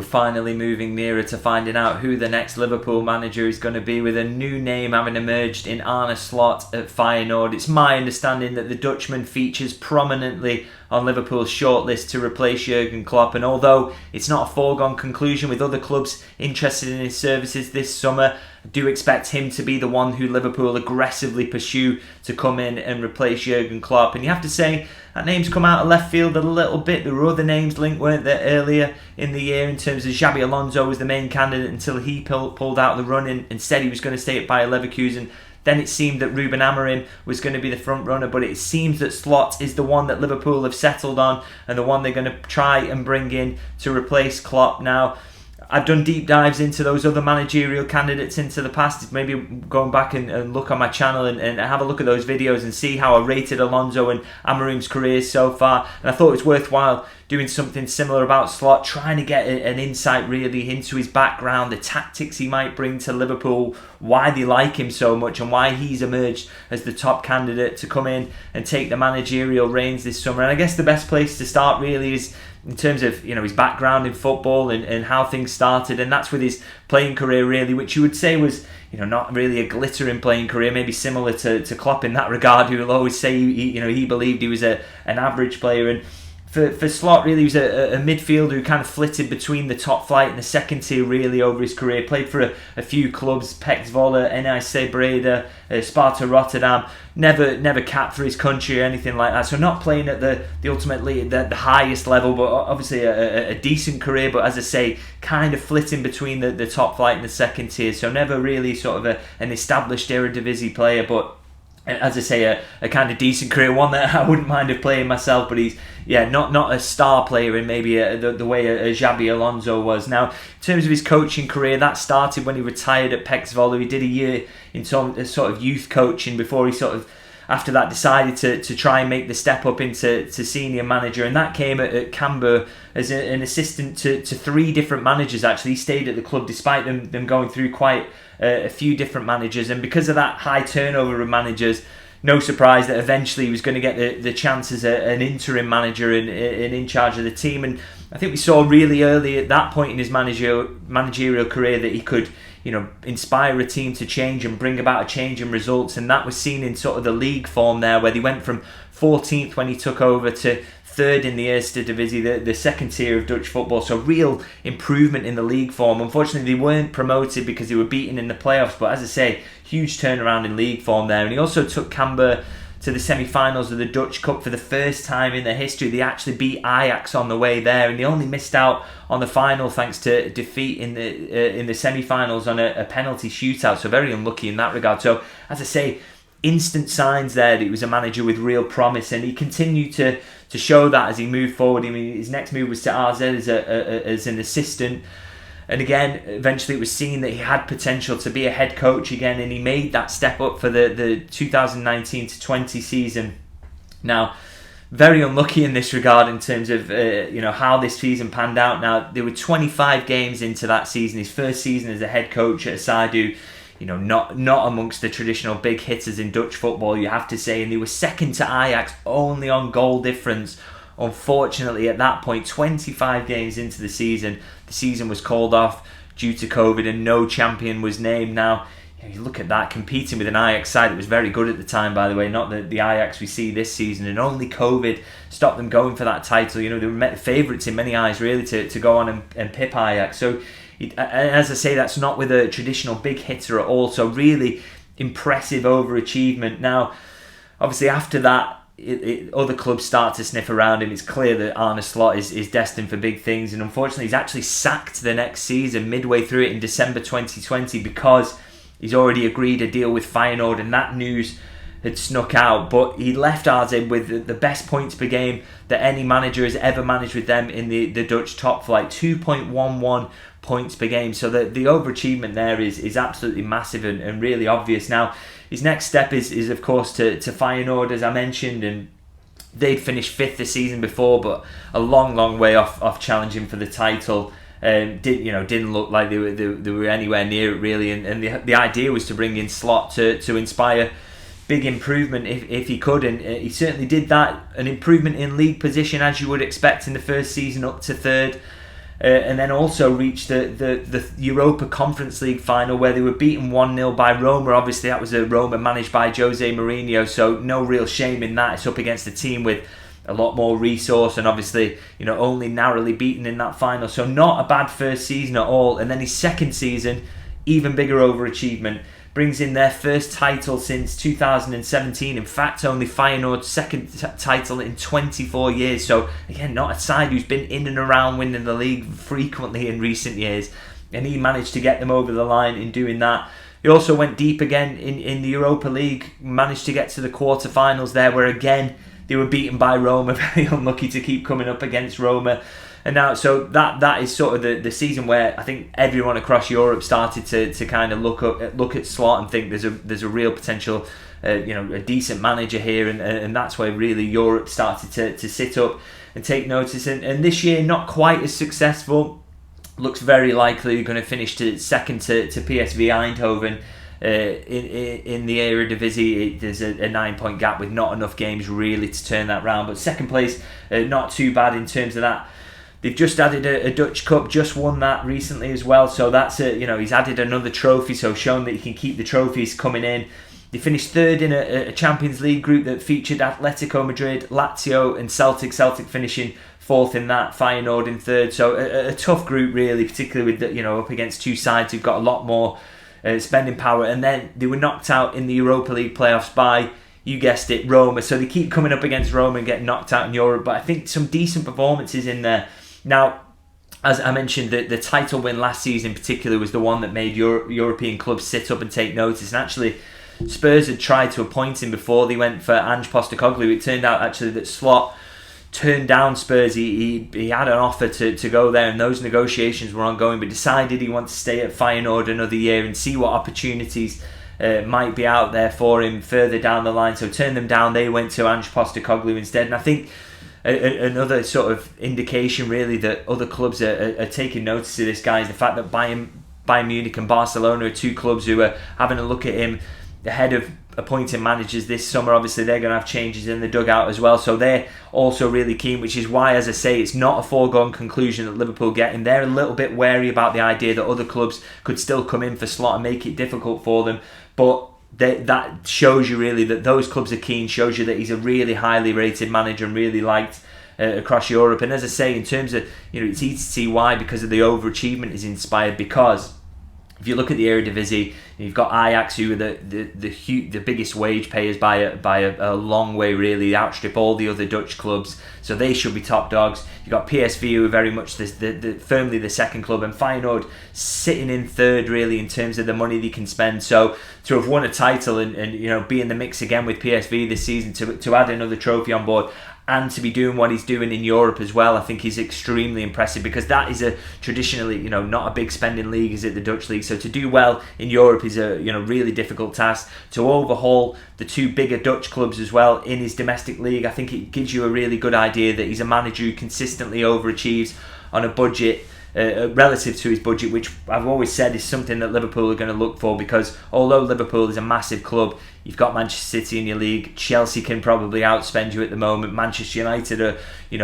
finally moving nearer to finding out who the next Liverpool manager is going to be, with a new name having emerged in Arne Slot at Feyenoord. It's my understanding that the Dutchman features prominently on Liverpool's shortlist to replace Jurgen Klopp, and although it's not a foregone conclusion with other clubs interested in his services this summer, I do expect him to be the one who Liverpool aggressively pursue to come in and replace Jurgen Klopp. And you have to say, that name's come out of left field a little bit. There were other names linked, weren't there, earlier in the year, in terms of Xabi Alonso was the main candidate until he pulled out of the running and said he was going to stay at Bayer Leverkusen. Then it seemed that Ruben Amorim was going to be the front runner, but it seems that Slot is the one that Liverpool have settled on and the one they're going to try and bring in to replace Klopp. Now, I've done deep dives into those other managerial candidates into the past. Maybe going back and look on my channel and have a look at those videos and see how I rated Alonso and Amorim's careers so far. And I thought it was worthwhile doing something similar about Slot, trying to get an insight really into his background, the tactics he might bring to Liverpool, why they like him so much, and why he's emerged as the top candidate to come in and take the managerial reins this summer. And I guess the best place to start really is in terms of, you know, his background in football and how things started, and that's with his playing career really, which you would say was, you know, not really a glittering playing career, maybe similar to Klopp in that regard, who will always say he believed he was an average player. And for Slot, really, he was a midfielder who kind of flitted between the top flight and the second tier really over his career. Played for a few clubs, PEC Zwolle, NEC Breda, Sparta Rotterdam. Never capped for his country or anything like that. So not playing at the ultimately the highest level, but obviously a decent career. But as I say, kind of flitting between the top flight and the second tier. So never really sort of an established Eredivisie player, but as I say, a kind of decent career, one that I wouldn't mind of playing myself, but he's not a star player in maybe the way a Xabi Alonso was. Now, in terms of his coaching career, that started when he retired at PEC Zwolle. He did a year in sort of youth coaching before he after that decided to try and make the step up into senior manager, and that came at Cambuur as an assistant to three different managers. Actually, he stayed at the club despite them going through quite a few different managers, and because of that high turnover of managers, no surprise that eventually he was going to get the chance as an interim manager and in charge of the team. And I think we saw really early at that point in his managerial career that he could, you know, inspire a team to change and bring about a change in results, and that was seen in sort of the league form there, where they went from 14th when he took over to third in the Eerste Divisie, the second tier of Dutch football. So real improvement in the league form. Unfortunately, they weren't promoted because they were beaten in the playoffs, but as I say, huge turnaround in league form there. And he also took Cambuur to the semi-finals of the Dutch Cup for the first time in their history. They actually beat Ajax on the way there, and they only missed out on the final thanks to defeat in the semi-finals on a penalty shootout. So very unlucky in that regard. So as I say, instant signs there that he was a manager with real promise, and he continued to show that as he moved forward. I mean, his next move was to AZ as an assistant, and again, eventually it was seen that he had potential to be a head coach again, and he made that step up for the 2019-20 season. Now, very unlucky in this regard in terms of how this season panned out. Now, there were 25 games into that season, his first season as a head coach at Sadu. Not amongst the traditional big hitters in Dutch football, you have to say, and they were second to Ajax only on goal difference. Unfortunately, at that point, 25 games into the season was called off due to COVID and no champion was named. Now, you look at that, competing with an Ajax side that was very good at the time, by the way, not the Ajax we see this season, and only COVID stopped them going for that title. They were favourites in many eyes, really, to go on and pip Ajax. So, as I say, that's not with a traditional big hitter at all. So really impressive overachievement. Now, obviously after that, other clubs start to sniff around him. It's clear that Arne Slot is destined for big things, and unfortunately he's actually sacked the next season midway through it in December 2020 because he's already agreed a deal with Feyenoord, and that news had snuck out. But he left AZ with the best points per game that any manager has ever managed with them in the Dutch top flight, 2.11 points per game. So the overachievement there is absolutely massive and really obvious. Now, his next step is of course to Feyenoord, as I mentioned, and they'd finished 5th the season before, but a long way off challenging for the title. Didn't look like they were anywhere near it really, and the idea was to bring in Slot to inspire big improvement if he could, and he certainly did that. An improvement in league position, as you would expect in the first season, up to third. and then also reached the Europa Conference League final, where they were beaten 1-0 by Roma. Obviously, that was a Roma managed by Jose Mourinho, so no real shame in that. It's up against a team with a lot more resource, and obviously, only narrowly beaten in that final. So not a bad first season at all. And then his second season, even bigger overachievement. Brings in their first title since 2017. In fact, only Feyenoord's second title in 24 years. So again, not a side who's been in and around winning the league frequently in recent years. And he managed to get them over the line in doing that. He also went deep again in the Europa League. Managed to get to the quarterfinals there, where again, they were beaten by Roma. Very unlucky to keep coming up against Roma. And now, so that is sort of the season where I think everyone across Europe started to kind of look at Slot and think there's a real potential, a decent manager here, and that's where really Europe started to sit up and take notice. And this year, not quite as successful. Looks very likely going to finish second to PSV Eindhoven. In the Eredivisie, there's a 9-point gap with not enough games really to turn that round. But second place, not too bad in terms of that. They've just added a Dutch Cup, just won that recently as well. So that's he's added another trophy, so shown that he can keep the trophies coming in. They finished third in a Champions League group that featured Atletico Madrid, Lazio and Celtic. Celtic finishing fourth in that, Feyenoord in third. So a tough group really, particularly with up against two sides who've got a lot more spending power. And then they were knocked out in the Europa League playoffs by, you guessed it, Roma. So they keep coming up against Roma and getting knocked out in Europe. But I think some decent performances in there. Now, as I mentioned, the title win last season in particular was the one that made European clubs sit up and take notice. And actually, Spurs had tried to appoint him before they went for Ange Postecoglou. It turned out actually that Slot turned down Spurs. He had an offer to go there, and those negotiations were ongoing, but decided he wanted to stay at Feyenoord another year and see what opportunities might be out there for him further down the line. So turned them down. They went to Ange Postecoglou instead. And I think another sort of indication really that other clubs are taking notice of this guy is the fact that Bayern Munich and Barcelona are two clubs who are having a look at him ahead of appointing managers this summer. Obviously they're going to have changes in the dugout as well, so they're also really keen, which is why, as I say, it's not a foregone conclusion that Liverpool get him. They're a little bit wary about the idea that other clubs could still come in for Slot and make it difficult for them, but that shows you really that those clubs are keen, shows you that he's a really highly rated manager and really liked across Europe. And as I say, in terms of, it's easy to see why, because of the overachievement is inspired. Because if you look at the Eredivisie, you've got Ajax, who are the biggest wage payers by a long way, really. They outstrip all the other Dutch clubs, so they should be top dogs. You've got PSV, who are very much firmly the second club, and Feyenoord sitting in third, really, in terms of the money they can spend. So to have won a title and be in the mix again with PSV this season, to add another trophy on board, and to be doing what he's doing in Europe as well, I think he's extremely impressive, because that is a traditionally, not a big spending league, is it, the Dutch league? So to do well in Europe is a really difficult task. To overhaul the two bigger Dutch clubs as well in his domestic league, I think it gives you a really good idea that he's a manager who consistently overachieves on a budget, relative to his budget, which I've always said is something that Liverpool are going to look for, because although Liverpool is a massive club, you've got Manchester City in your league. Chelsea can probably outspend you at the moment. Manchester United are,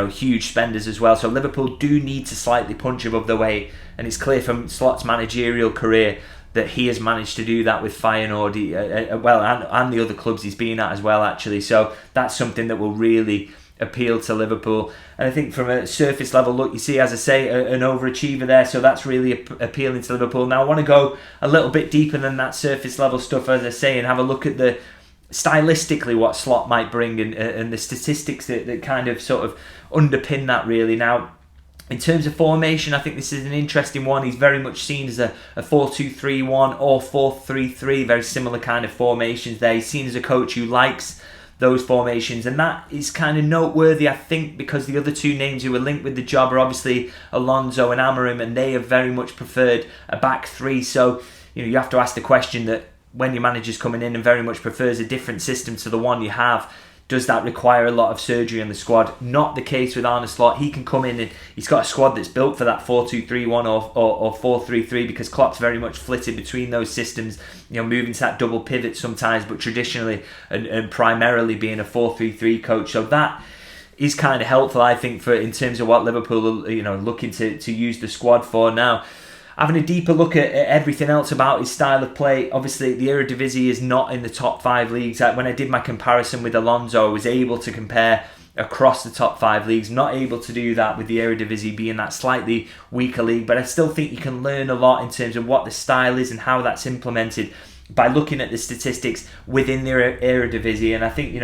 huge spenders as well. So Liverpool do need to slightly punch above their weight, and it's clear from Slot's managerial career that he has managed to do that with Feyenoord, and the other clubs he's been at as well, actually. So that's something that will really appeal to Liverpool. And I think from a surface level look, you see, as I say, an overachiever there, so that's really appealing to Liverpool. Now I want to go a little bit deeper than that surface level stuff, as I say, and have a look at the stylistically what Slot might bring, and the statistics that kind of sort of underpin that, really. Now, in terms of formation, I think this is an interesting one. He's very much seen as a 4-2-3-1 or 4-3-3, very similar kind of formations there. He's seen as a coach who likes those formations, and that is kind of noteworthy, I think, because the other two names who are linked with the job are obviously Alonso and Amorim, and they have very much preferred a back three. So you have to ask the question that when your manager's coming in and very much prefers a different system to the one you have, does that require a lot of surgery on the squad? Not the case with Arne Slot. He can come in and he's got a squad that's built for that 4-2-3-1 or 4-3-3, because Klopp's very much flitted between those systems, moving to that double pivot sometimes, but traditionally and primarily being a 4-3-3 coach. So that is kind of helpful, I think, for in terms of what Liverpool are, looking to use the squad for now. Having a deeper look at everything else about his style of play, obviously the Eredivisie is not in the top 5 leagues. When I did my comparison with Alonso, I was able to compare across the top 5 leagues. Not able to do that with the Eredivisie being that slightly weaker league, but I still think you can learn a lot in terms of what the style is and how that's implemented by looking at the statistics within the Eredivisie. And I think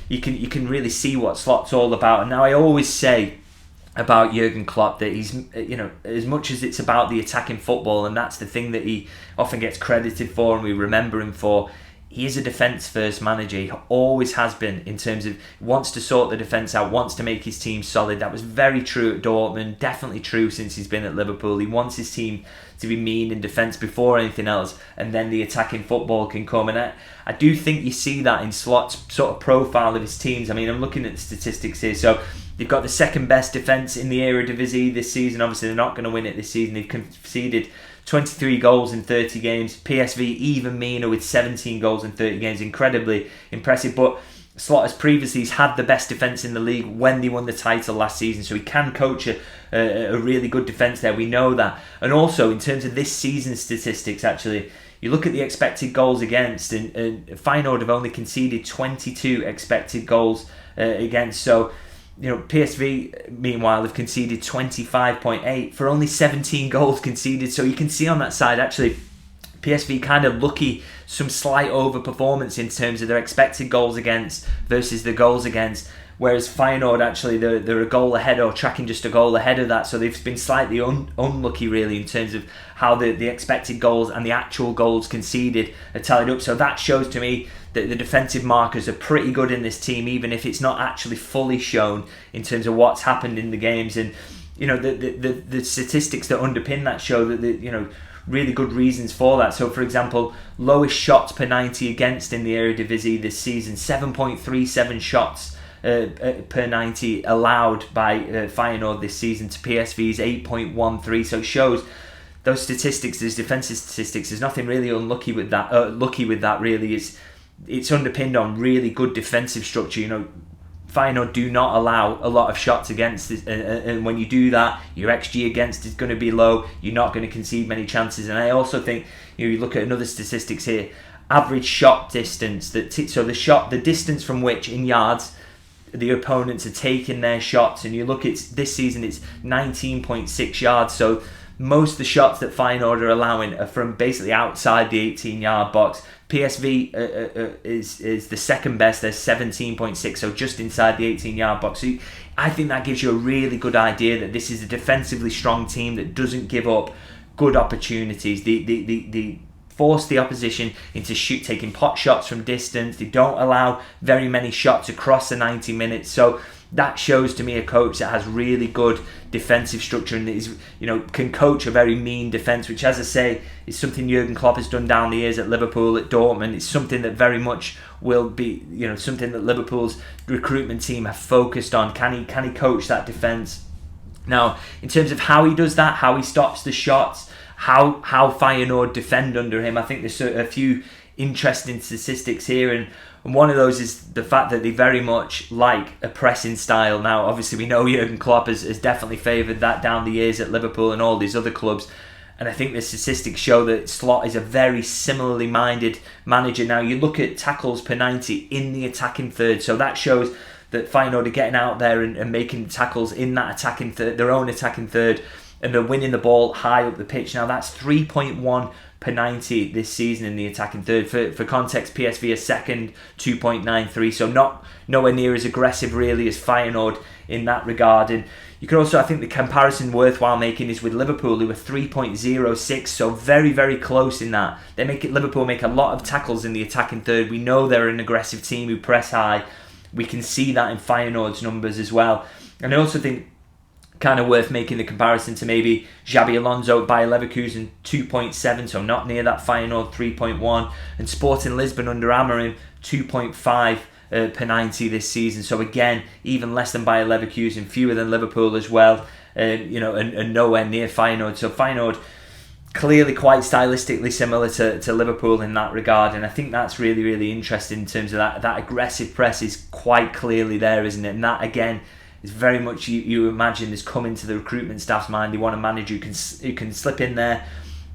you can really see what Slot's all about. And now I always say about Jurgen Klopp that he's, as much as it's about the attacking football, and that's the thing that he often gets credited for and we remember him for, he is a defence-first manager. He always has been, in terms of wants to sort the defence out, wants to make his team solid. That was very true at Dortmund, definitely true since he's been at Liverpool. He wants his team to be mean in defence before anything else, and then the attacking football can come. And I do think you see that in Slot's sort of profile of his teams. I mean, I'm looking at the statistics here. So they've got the second best defence in the Eredivisie this season. Obviously, they're not going to win it this season. They've conceded 23 goals in 30 games. PSV even meaner with 17 goals in 30 games. Incredibly impressive. But Slot has previously had the best defence in the league when they won the title last season, so he can coach a really good defence there. We know that. And also, in terms of this season's statistics, actually, you look at the expected goals against, and Feyenoord have only conceded 22 expected goals against. So, PSV, meanwhile, have conceded 25.8 for only 17 goals conceded. So you can see on that side, actually, PSV kind of lucky, some slight overperformance in terms of their expected goals against versus the goals against. Whereas Feyenoord, actually, they're a goal ahead or tracking just a goal ahead of that. So they've been slightly unlucky, really, in terms of how the expected goals and the actual goals conceded are tallied up. So that shows to me that the defensive markers are pretty good in this team, even if it's not actually fully shown in terms of what's happened in the games. And, the statistics that underpin that show that, really good reasons for that. So, for example, lowest shots per 90 against in the Eredivisie this season, 7.37 shots per 90 allowed by Feyenoord this season to PSV's 8.13. So it shows those statistics, those defensive statistics, there's nothing really unlucky with that. Lucky with that, really. It's underpinned on really good defensive structure. Feyenoord do not allow a lot of shots against, and when you do that, your XG against is going to be low. You're not going to concede many chances. And I also think you look at another statistics here: average shot distance. So the distance from which in yards the opponents are taking their shots, and you look at this season, it's 19.6 yards. So most of the shots that Feyenoord are allowing are from basically outside the 18-yard box. PSV is the second best. They're 17.6, so just inside the 18-yard box. So I think that gives you a really good idea that this is a defensively strong team that doesn't give up good opportunities. They force the opposition into taking pot shots from distance. They don't allow very many shots across the 90 minutes. So that shows to me a coach that has really good defensive structure and is, can coach a very mean defence, which, as I say, is something Jurgen Klopp has done down the years at Liverpool, at Dortmund. It's something that very much will be, something that Liverpool's recruitment team have focused on. Can he coach that defence? Now, in terms of how he does that, how he stops the shots, how Feyenoord defend under him, I think there's a few interesting statistics here, and one of those is the fact that they very much like a pressing style. Now, obviously, we know Jurgen Klopp has definitely favoured that down the years at Liverpool and all these other clubs, and I think the statistics show that Slot is a very similarly minded manager. Now, you look at tackles per 90 in the attacking third, so that shows that Feyenoord are getting out there and making tackles in that attacking third, their own attacking third, and they're winning the ball high up the pitch. Now, that's 3.1 per 90 this season in the attacking third. For context, PSV are second, 2.93, so nowhere near as aggressive really as Feyenoord in that regard. And you can also, I think the comparison worthwhile making is with Liverpool, who are 3.06, so very, very close in that. Liverpool make a lot of tackles in the attacking third. We know they're an aggressive team who press high. We can see that in Feyenoord's numbers as well. And I also think kind of worth making the comparison to maybe Xabi Alonso at Bayer Leverkusen, 2.7, so not near that Feyenoord 3.1, and Sporting Lisbon under Amorim, 2.5 per 90 this season. So again, even less than Bayer Leverkusen, fewer than Liverpool as well, and nowhere near Feyenoord. So Feyenoord clearly quite stylistically similar to Liverpool in that regard, and I think that's really, really interesting in terms of that aggressive press is quite clearly there, isn't it? And that, again, is very much, you imagine, has come into the recruitment staff's mind. They want a manager who can slip in there,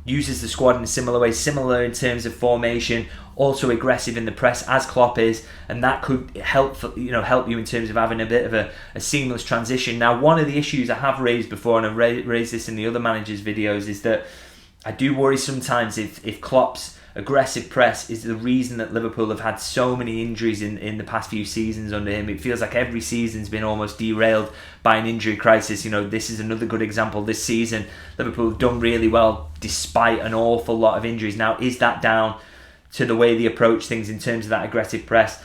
uses the squad in a similar way, similar in terms of formation, also aggressive in the press as Klopp is, and that could help you in terms of having a bit of a seamless transition. Now, one of the issues I have raised before, and I've raised this in the other managers' videos, is that I do worry sometimes if Klopp's aggressive press is the reason that Liverpool have had so many injuries in the past few seasons under him. It feels like every season's been almost derailed by an injury crisis. This is another good example. This season, Liverpool have done really well despite an awful lot of injuries. Now, is that down to the way they approach things in terms of that aggressive press?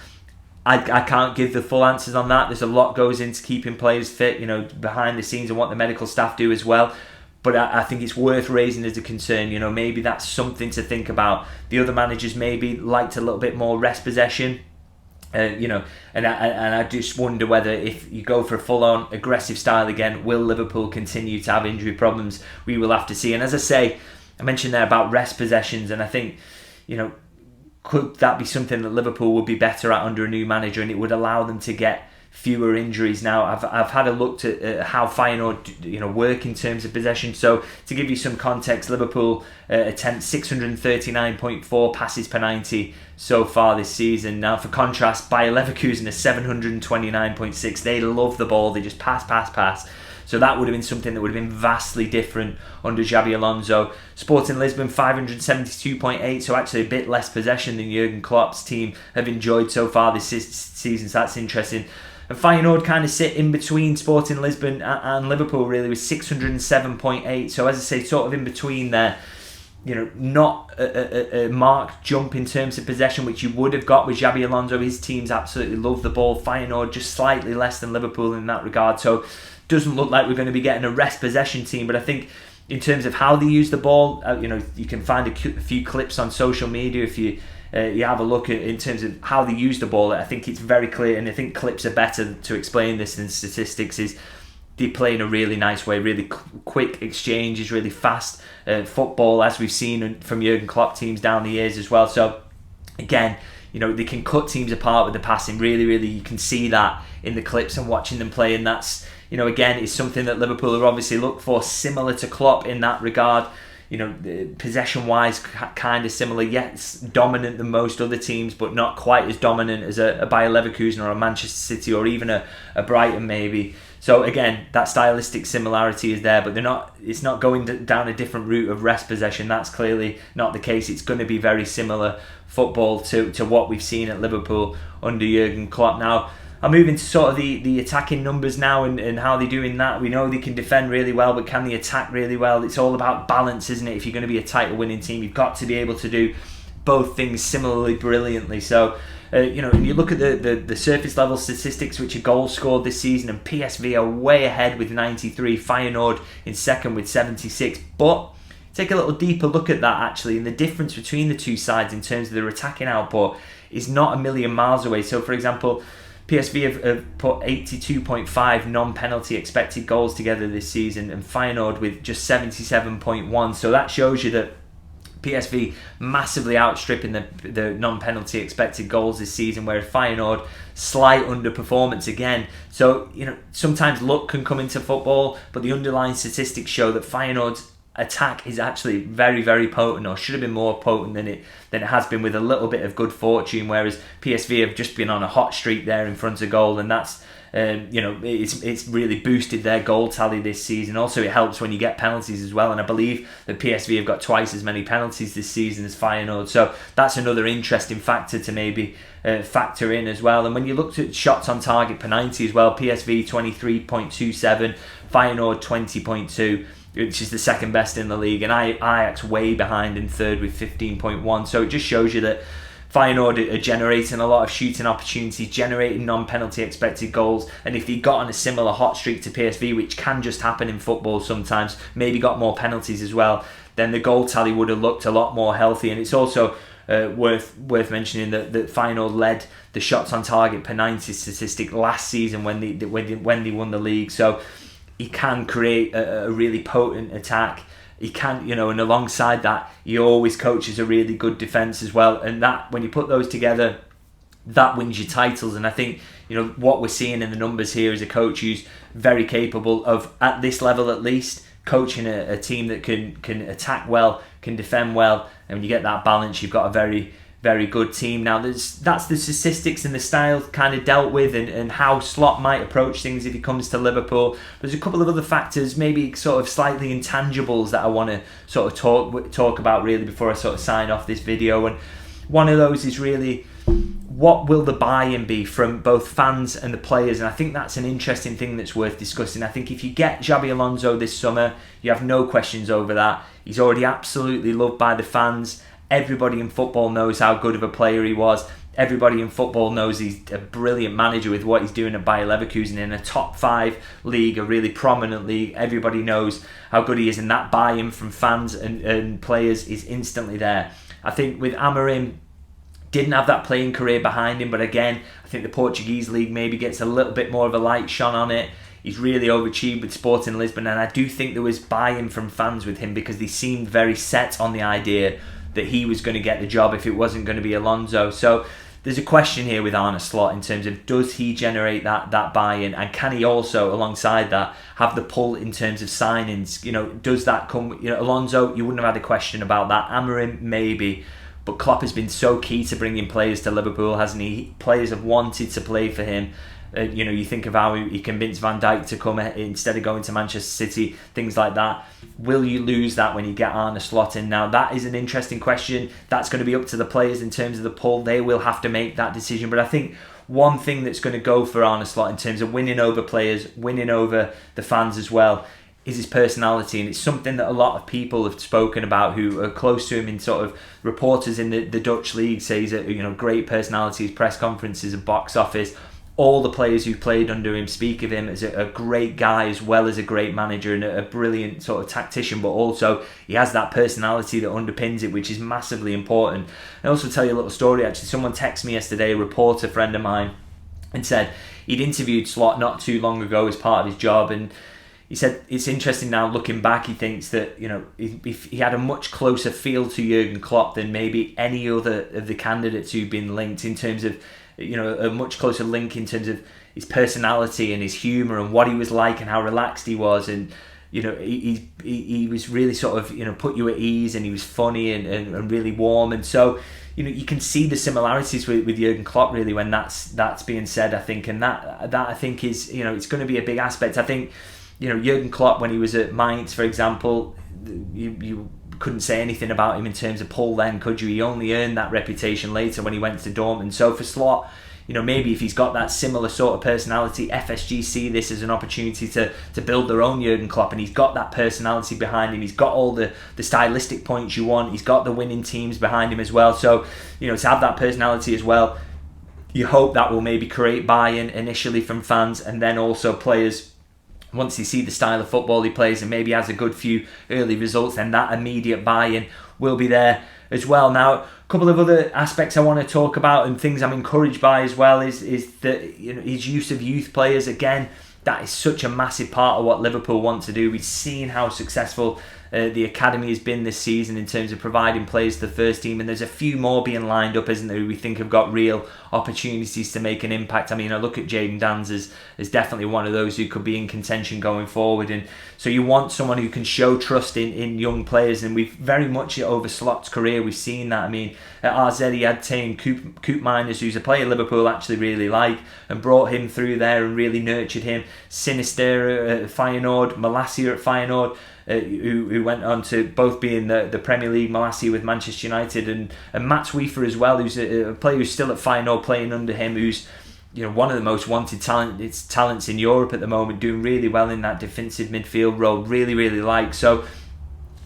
I can't give the full answers on that. There's a lot goes into keeping players fit, behind the scenes, and what the medical staff do as well. But I think it's worth raising as a concern. Maybe that's something to think about. The other managers maybe liked a little bit more rest possession. And I just wonder whether if you go for a full-on aggressive style again, will Liverpool continue to have injury problems? We will have to see. And as I say, I mentioned there about rest possessions, and I think, could that be something that Liverpool would be better at under a new manager, and it would allow them to get fewer injuries? Now, I've had a look at how Feyenoord work in terms of possession. So to give you some context, Liverpool attempt 639.4 passes per 90 so far this season. Now, for contrast, Bayer Leverkusen is 729.6. They love the ball. They just pass. So that would have been something that would have been vastly different under Xabi Alonso. Sporting Lisbon 572.8, so actually a bit less possession than Jurgen Klopp's team have enjoyed so far this season. So that's interesting. And Feyenoord kind of sit in between Sporting Lisbon and Liverpool, really, with 607.8. So as I say, sort of in between there. Not a marked jump in terms of possession, which you would have got with Xabi Alonso. His teams absolutely love the ball. Feyenoord just slightly less than Liverpool in that regard. So doesn't look like we're going to be getting a rest possession team. But I think in terms of how they use the ball, you can find a few clips on social media if you have a look at in terms of how they use the ball. I think it's very clear, and I think clips are better to explain this than statistics. Is they play in a really nice way, really quick exchanges, really fast football, as we've seen from Jurgen Klopp teams down the years as well. So again, they can cut teams apart with the passing. Really, really, you can see that in the clips and watching them play, and that's, again, it's something that Liverpool have obviously looked for, similar to Klopp in that regard. Possession-wise, kind of similar. Yes, dominant than most other teams, but not quite as dominant as a Bayer Leverkusen or a Manchester City or even a Brighton maybe. So again, that stylistic similarity is there, but it's not going down a different route of rest possession. That's clearly not the case. It's going to be very similar football to what we've seen at Liverpool under Jurgen Klopp. Now, I'll move into sort of the attacking numbers now and how they're doing that. We know they can defend really well, but can they attack really well? It's all about balance, isn't it? If you're going to be a title-winning team, you've got to be able to do both things similarly brilliantly. So, you look at the surface level statistics, which are goals scored this season, and PSV are way ahead with 93, Feyenoord in second with 76. But take a little deeper look at that, actually, and the difference between the two sides in terms of their attacking output is not a million miles away. So, for example, PSV have put 82.5 non-penalty expected goals together this season, and Feyenoord with just 77.1. So that shows you that PSV massively outstripping the non-penalty expected goals this season, whereas Feyenoord, slight underperformance again. So, sometimes luck can come into football, but the underlying statistics show that Feyenoord's attack is actually very, very potent, or should have been more potent than it has been, with a little bit of good fortune, whereas PSV have just been on a hot streak there in front of goal, and that's it's really boosted their goal tally this season. Also, it helps when you get penalties as well, and I believe that PSV have got twice as many penalties this season as Feyenoord, so that's another interesting factor to maybe factor in as well. And when you looked at shots on target per 90 as well, PSV 23.27, Feyenoord 20.2, which is the second best in the league, and Ajax way behind in third with 15.1. So it just shows you that Feyenoord are generating a lot of shooting opportunities, generating non-penalty expected goals, and if they got on a similar hot streak to PSV, which can just happen in football sometimes, maybe got more penalties as well, then the goal tally would have looked a lot more healthy. And it's also worth mentioning that Feyenoord led the shots on target per 90 statistic last season when they won the league. So he can create a really potent attack he can, and alongside that, he always coaches a really good defence as well. And that, when you put those together, that wins you titles. And I think, what we're seeing in the numbers here is a coach who's very capable of, at this level at least, coaching a team that can attack well, can defend well. And when you get that balance, you've got a very, very good team. Now, that's the statistics and the style kind of dealt with, and how Slot might approach things if he comes to Liverpool. There's a couple of other factors, maybe sort of slightly intangibles, that I want to sort of talk about really before I sort of sign off this video. And one of those is really, what will the buy-in be from both fans and the players? And I think that's an interesting thing that's worth discussing. I think if you get Xabi Alonso this summer, you have no questions over that. He's already absolutely loved by the fans. Everybody in football knows how good of a player he was. Everybody in football knows he's a brilliant manager with what he's doing at Bayer Leverkusen in a top 5 league, a really prominent league. Everybody knows how good he is, and that buy-in from fans and players is instantly there. I think with Amorim, didn't have that playing career behind him, but again, I think the Portuguese league maybe gets a little bit more of a light shone on it. He's really overachieved with Sporting Lisbon, and I do think there was buy-in from fans with him because they seemed very set on the idea that he was going to get the job if it wasn't going to be Alonso. So there's a question here with Arne Slot in terms of, does he generate that buy-in, and can he also, alongside that, have the pull in terms of signings? Does that come? Alonso, you wouldn't have had a question about that. Amorim, maybe. But Klopp has been so key to bringing players to Liverpool, hasn't he? Players have wanted to play for him. You think of how he convinced Van Dijk to come instead of going to Manchester City, things like that. Will you lose that when you get Arne Slot in? Now, that is an interesting question. That's going to be up to the players in terms of the pull. They will have to make that decision. But I think one thing that's going to go for Arne Slot in terms of winning over players, winning over the fans as well, is his personality. And it's something that a lot of people have spoken about who are close to him, in sort of reporters in the Dutch league say he's a great personality. His press conferences and box office, all the players who played under him speak of him as a great guy as well as a great manager and a brilliant sort of tactician, but also he has that personality that underpins it, which is massively important. I'll also tell you a little story actually. Someone texted me yesterday, a reporter friend of mine, and said he'd interviewed Slot not too long ago as part of his job, and he said it's interesting now looking back, he thinks that if he had a much closer feel to Jurgen Klopp than maybe any other of the candidates who've been linked, in terms of a much closer link in terms of his personality and his humour and what he was like and how relaxed he was, and he was really sort of put you at ease, and he was funny and really warm. And so you can see the similarities with Jurgen Klopp really when that's being said, I think, and that I think is it's going to be a big aspect. I think Jurgen Klopp, when he was at Mainz, for example, you couldn't say anything about him in terms of pull then, could you? He only earned that reputation later when he went to Dortmund. So for Slot, maybe if he's got that similar sort of personality, FSG see this as an opportunity to build their own Jurgen Klopp, and he's got that personality behind him. He's got all the stylistic points you want. He's got the winning teams behind him as well. So, to have that personality as well, you hope that will maybe create buy-in initially from fans, and then also players, once they see the style of football he plays and maybe has a good few early results, then that immediate buy-in will be there as well. Now, a couple of other aspects I want to talk about and things I'm encouraged by as well is that his use of youth players. Again, that is such a massive part of what Liverpool want to do. We've seen how successful the academy has been this season in terms of providing players to the first team, and there's a few more being lined up, isn't there, who we think have got real opportunities to make an impact. I mean, I look at Jayden Danns as definitely one of those who could be in contention going forward, and so you want someone who can show trust in young players, and we've very much over Slot's career we've seen that. I mean, at RZ he had tamed Coop Miners, who's a player Liverpool actually really like, and brought him through there and really nurtured him. Sinister at Feyenoord, Malacia at Feyenoord, who went on to both be in the Premier League, Malacia with Manchester United, and Mats Wiefer as well, who's a player who's still at Feyenoord playing under him, who's one of the most wanted talents in Europe at the moment, doing really well in that defensive midfield role, really like. So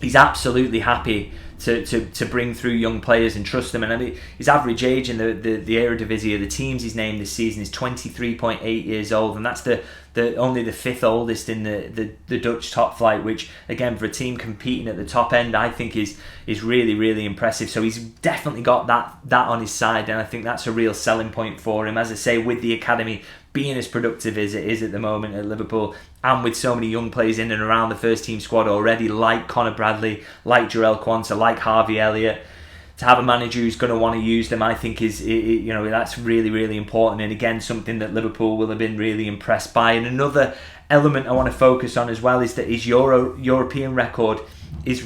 he's absolutely happy to bring through young players and trust them. And I mean, his average age in the Eredivisie of the teams he's named this season is 23.8 years old, and that's the only the 5th oldest in the Dutch top flight, which again for a team competing at the top end I think is really, really impressive. So he's definitely got that on his side, and I think that's a real selling point for him. As I say, with the academy being as productive as it is at the moment at Liverpool, and with so many young players in and around the first team squad already, like Conor Bradley, like Jarell Quansah, like Harvey Elliott, to have a manager who's going to want to use them, I think is, that's really, really important. And again, something that Liverpool will have been really impressed by. And another element I want to focus on as well is that his European record it's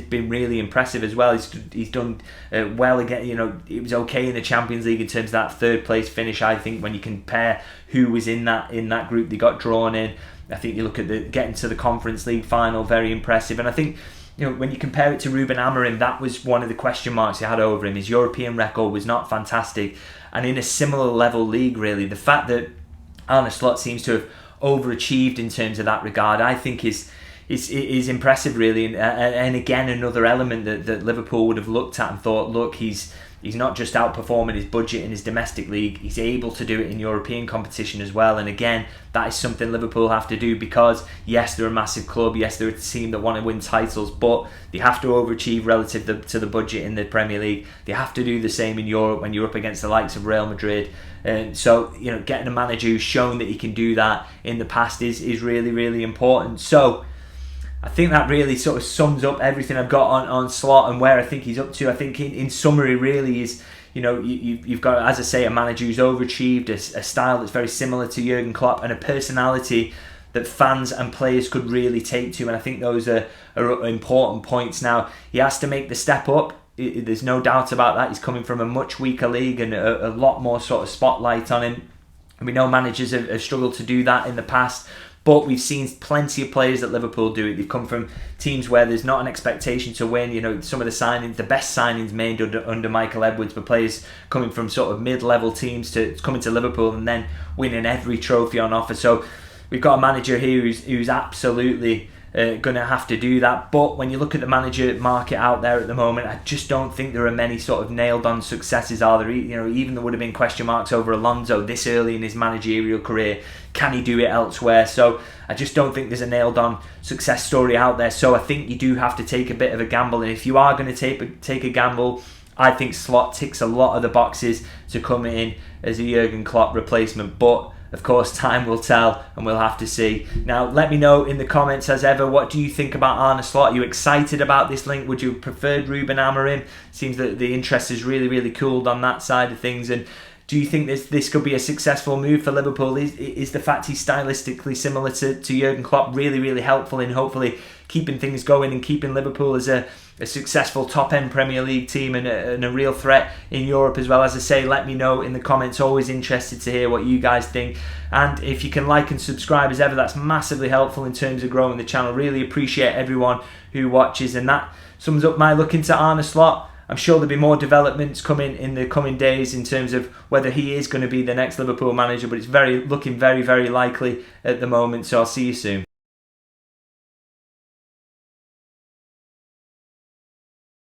been really impressive as well. He's done well again. It was okay in the Champions League in terms of that 3rd place finish. I think when you compare who was in that group they got drawn in, I think you look at getting to the Conference League final, very impressive. And I think when you compare it to Ruben Amorim, that was one of the question marks he had over him. His European record was not fantastic, and in a similar level league, really, the fact that Arne Slot seems to have overachieved in terms of that regard, I think is impressive, really. And again, another element that Liverpool would have looked at and thought, look, he's not just outperforming his budget in his domestic league, he's able to do it in European competition as well. And again, that is something Liverpool have to do, because yes, they're a massive club, yes, they're a team that want to win titles, but they have to overachieve relative to the budget in the Premier League. They have to do the same in Europe when you're up against the likes of Real Madrid. And so, getting a manager who's shown that he can do that in the past is really, really important. So I think that really sort of sums up everything I've got on Slot and where I think he's up to. I think in summary really is, you've got, as I say, a manager who's overachieved, a style that's very similar to Jurgen Klopp, and a personality that fans and players could really take to. And I think those are important points. Now, he has to make the step up. There's no doubt about that. He's coming from a much weaker league and a lot more sort of spotlight on him. And we know managers have struggled to do that in the past. But we've seen plenty of players at Liverpool do it. They've come from teams where there's not an expectation to win. Some of the signings, the best signings made under Michael Edwards, were players coming from sort of mid-level teams to coming to Liverpool and then winning every trophy on offer. So we've got a manager here who's absolutely going to have to do that. But when you look at the manager market out there at the moment, I just don't think there are many sort of nailed-on successes, are there? Even there would have been question marks over Alonso this early in his managerial career. Can he do it elsewhere? So I just don't think there's a nailed-on success story out there. So I think you do have to take a bit of a gamble. And if you are going to take a gamble, I think Slot ticks a lot of the boxes to come in as a Jurgen Klopp replacement. But of course, time will tell, and we'll have to see. Now, let me know in the comments, as ever, what do you think about Arne Slot? Are you excited about this link? Would you have preferred Ruben Amorim? Seems that the interest has really, really cooled on that side of things. And do you think this could be a successful move for Liverpool? Is the fact he's stylistically similar to Jurgen Klopp really, really helpful in hopefully keeping things going and keeping Liverpool as a successful top-end Premier League team and a real threat in Europe as well? As I say, let me know in the comments. Always interested to hear what you guys think. And if you can like and subscribe as ever, that's massively helpful in terms of growing the channel. Really appreciate everyone who watches. And that sums up my look into Arne Slot. I'm sure there'll be more developments coming in the coming days in terms of whether he is going to be the next Liverpool manager, but it's looking very, very likely at the moment. So I'll see you soon.